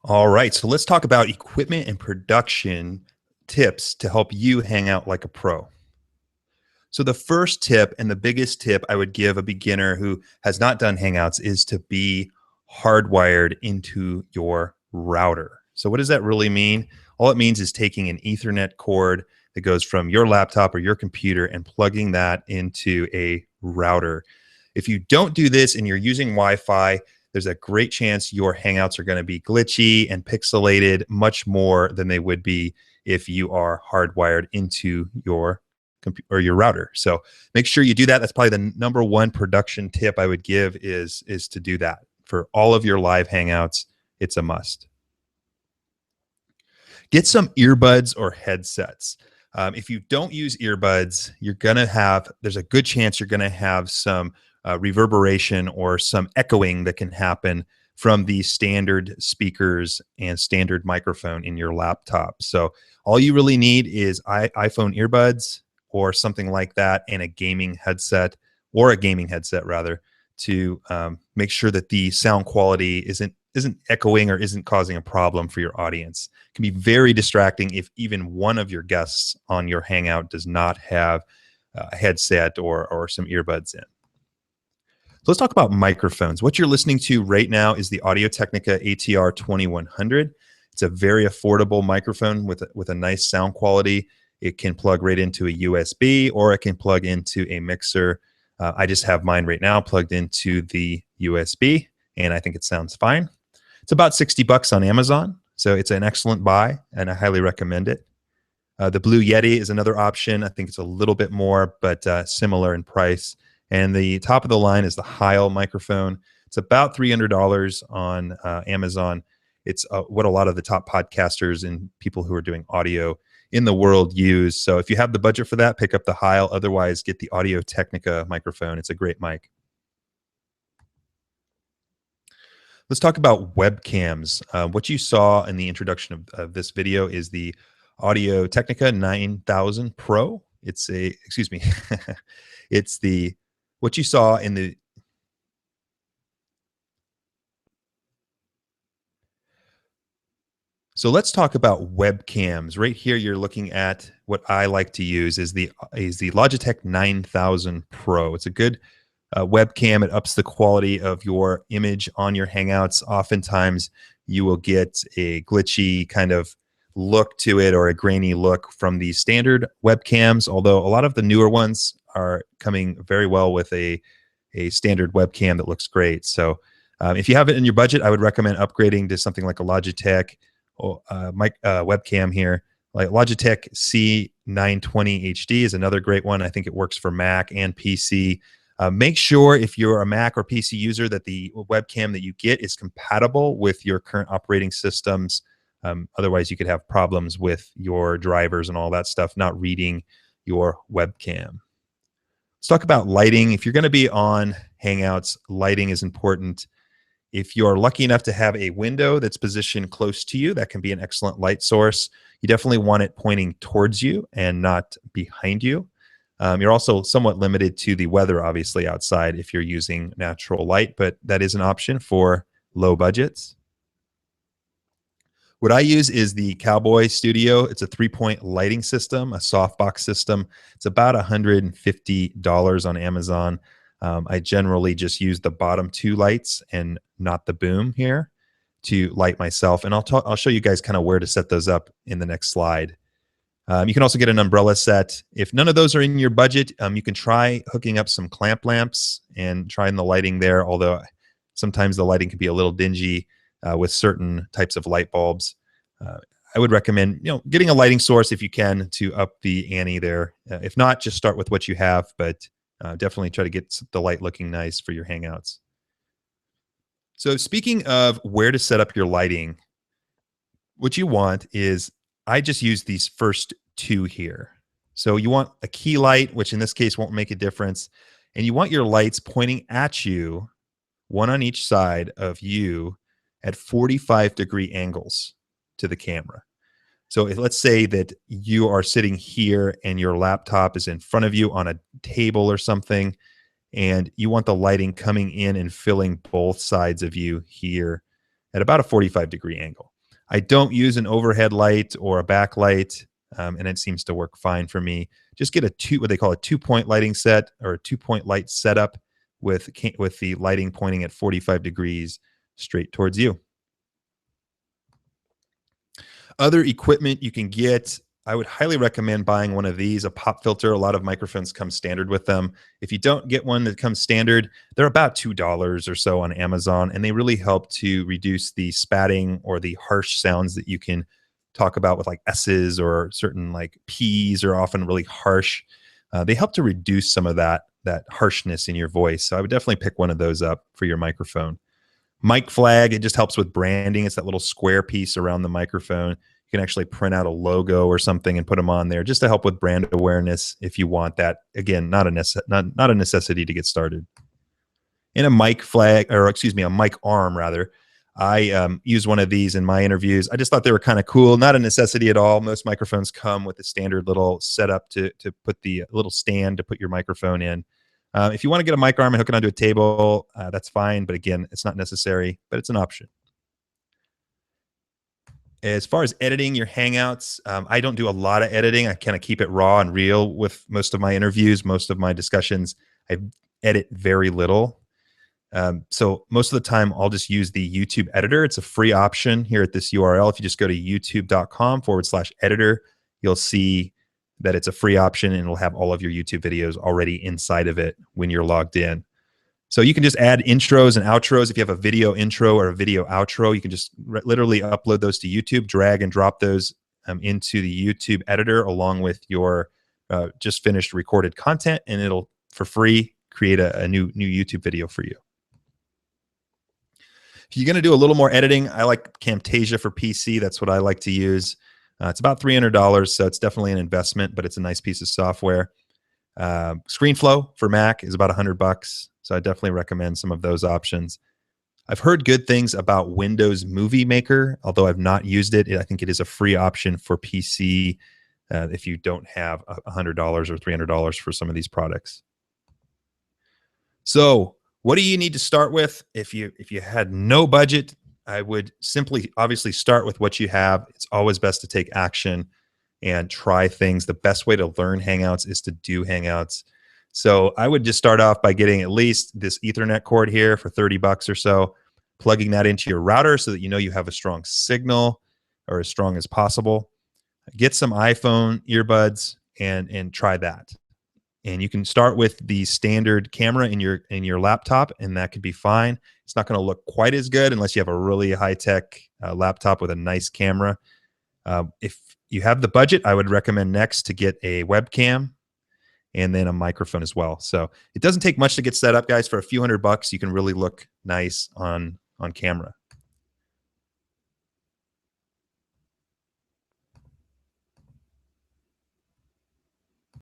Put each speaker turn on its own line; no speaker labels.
All right, so let's talk about equipment and production tips to help you hang out like a pro. So, the first tip and the biggest tip I would give a beginner who has not done Hangouts is to be hardwired into your router. So, what does that really mean? All it means is taking an Ethernet cord that goes from your laptop or your computer and plugging that into a router. If you don't do this and you're using Wi Fi, there's a great chance your Hangouts are going to be glitchy and pixelated much more than they would be if you are hardwired into your or your router. So make sure you do that. That's probably the number one production tip I would give is to do that for all of your live Hangouts. It's a must. Get some earbuds or headsets. If you don't use earbuds, there's a good chance you're gonna have some reverberation or some echoing that can happen from the standard speakers and standard microphone in your laptop. So all you really need is iPhone earbuds or something like that, and a gaming headset, or a gaming headset rather, to make sure that the sound quality isn't echoing or isn't causing a problem for your audience. It can be very distracting if even one of your guests on your Hangout does not have a headset or some earbuds in. So let's talk about microphones. What you're listening to right now is the Audio-Technica ATR 2100. It's a very affordable microphone with a nice sound quality. It can plug right into a USB, or it can plug into a mixer. I just have mine right now plugged into the USB, and I think it sounds fine. It's about $60 on Amazon, so it's an excellent buy, and I highly recommend it. The Blue Yeti is another option. I think it's a little bit more, but similar in price. And the top of the line is the Heil microphone. It's about $300 on Amazon. It's what a lot of the top podcasters and people who are doing audio in the world use. So if you have the budget for that, pick up the Heil. Otherwise, get the Audio-Technica microphone. It's a great mic. Let's talk about webcams. What you saw in the introduction of this video is the Audio-Technica 9000 Pro. What you saw in the So let's talk about webcams. Right here, you're looking at what I like to use is the Logitech 9000 Pro. It's a good webcam. It ups the quality of your image on your Hangouts. Oftentimes, you will get a glitchy kind of look to it or a grainy look from the standard webcams, although a lot of the newer ones are coming very well with a standard webcam that looks great. So if you have it in your budget, I would recommend upgrading to something like a Logitech webcam here. Like Logitech C920 HD is another great one. I think it works for Mac and PC. Make sure if you're a Mac or PC user that the webcam that you get is compatible with your current operating systems. Otherwise, you could have problems with your drivers and all that stuff not reading your webcam. Let's talk about lighting. If you're going to be on Hangouts, lighting is important. If you're lucky enough to have a window that's positioned close to you, that can be an excellent light source. You definitely want it pointing towards you and not behind you. You're also somewhat limited to the weather, obviously, outside if you're using natural light, but that is an option for low budgets. What I use is the Cowboy Studio. It's a 3-point lighting system, a softbox system. It's about $150 on Amazon. I generally just use the bottom two lights and not the boom here to light myself. And I'll show you guys kind of where to set those up in the next slide. You can also get an umbrella set. If none of those are in your budget, you can try hooking up some clamp lamps and trying the lighting there, although sometimes the lighting can be a little dingy with certain types of light bulbs. I would recommend getting a lighting source if you can to up the ante there. If not, just start with what you have, but definitely try to get the light looking nice for your Hangouts. So speaking of where to set up your lighting, what you want is, I just use these first two here. So you want a key light, which in this case won't make a difference. And you want your lights pointing at you, one on each side of you at 45-degree angles to the camera. So let's say that you are sitting here and your laptop is in front of you on a table or something, and you want the lighting coming in and filling both sides of you here at about a 45-degree angle. I don't use an overhead light or a backlight, and it seems to work fine for me. Just get what they call a 2-point lighting set, or a 2-point light setup with the lighting pointing at 45 degrees straight towards you. Other equipment you can get, I would highly recommend buying one of these, a pop filter. A lot of microphones come standard with them. If you don't get one that comes standard, they're about $2 or so on Amazon, and they really help to reduce the spatting or the harsh sounds that you can talk about with like S's, or certain like P's are often really harsh. They help to reduce some of that harshness in your voice. So I would definitely pick one of those up for your microphone. Mic flag, it just helps with branding. It's that little square piece around the microphone. You can actually print out a logo or something and put them on there just to help with brand awareness if you want that. Again, not a necessity to get started. In a mic flag, or excuse me, a mic arm rather, I use one of these in my interviews. I just thought they were kind of cool. Not a necessity at all. Most microphones come with a standard little setup to put the little stand to put your microphone in. If you want to get a mic arm and hook it onto a table, that's fine. But again, it's not necessary, but it's an option. As far as editing your Hangouts, I don't do a lot of editing. I kind of keep it raw and real with most of my interviews, most of my discussions. I edit very little. So most of the time, I'll just use the YouTube editor. It's a free option here at this URL. If you just go to youtube.com/editor, you'll see that it's a free option, and it'll have all of your YouTube videos already inside of it when you're logged in. So you can just add intros and outros. If you have a video intro or a video outro, you can just literally upload those to YouTube, drag and drop those into the YouTube editor along with your just finished recorded content, and it'll, for free, create a new YouTube video for you. If you're going to do a little more editing, I like Camtasia for PC. That's what I like to use. It's about $300, so it's definitely an investment, but it's a nice piece of software. ScreenFlow for Mac is about $100, so I definitely recommend some of those options. I've heard good things about Windows Movie Maker, although I've not used it. I think it is a free option for PC if you don't have $100 or $300 for some of these products. So what do you need to start with? If you had no budget, I would simply obviously start with what you have. It's always best to take action and try things. The best way to learn Hangouts is to do Hangouts. So I would just start off by getting at least this Ethernet cord here for $30 or so, plugging that into your router so that you know you have a strong signal, or as strong as possible. Get some iPhone earbuds and try that. And you can start with the standard camera in your laptop, and that could be fine. It's not going to look quite as good unless you have a really high-tech laptop with a nice camera. If you have the budget, I would recommend next to get a webcam and then a microphone as well. So it doesn't take much to get set up, guys. For a few $100, you can really look nice on camera.